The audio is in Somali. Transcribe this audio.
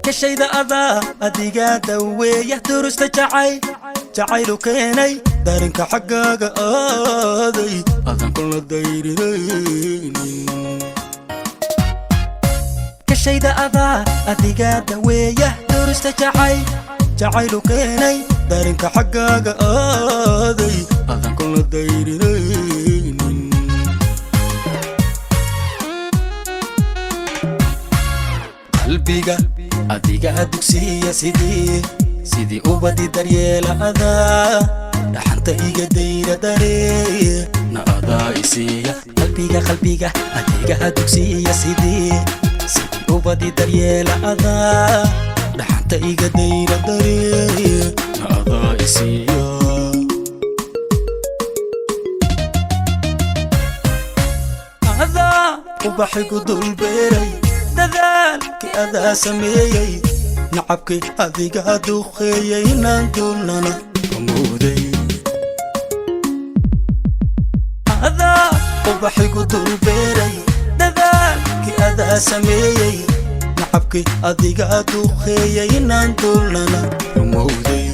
كشيدا أذا أديقا دوية درست جعيلو كيني دارنك حقاق آذي أذن كل الدايرين كشيدا أذا أديقا دوية درست جعيلو كيني دارنك حقاق آذي أذن كل الدايرين قلبيga adiga dugsiya sidii ubadi daryeela adaa dhaxanta iga dayra daree na adaa isiya qalbiga adiga dugsiya sidii ubadi daryeela adaa dhaxanta iga dayra daree na adaa isiya adaa ubaxigu dul beeray dadaalki adaa sameeyey nacabki adiga duqeeyey inaan dulnana kamooday adaa ubaxigu dul beeray dadaalki adaa sameeyey nacabki adiga duqeeyey inaan dulnana kamooday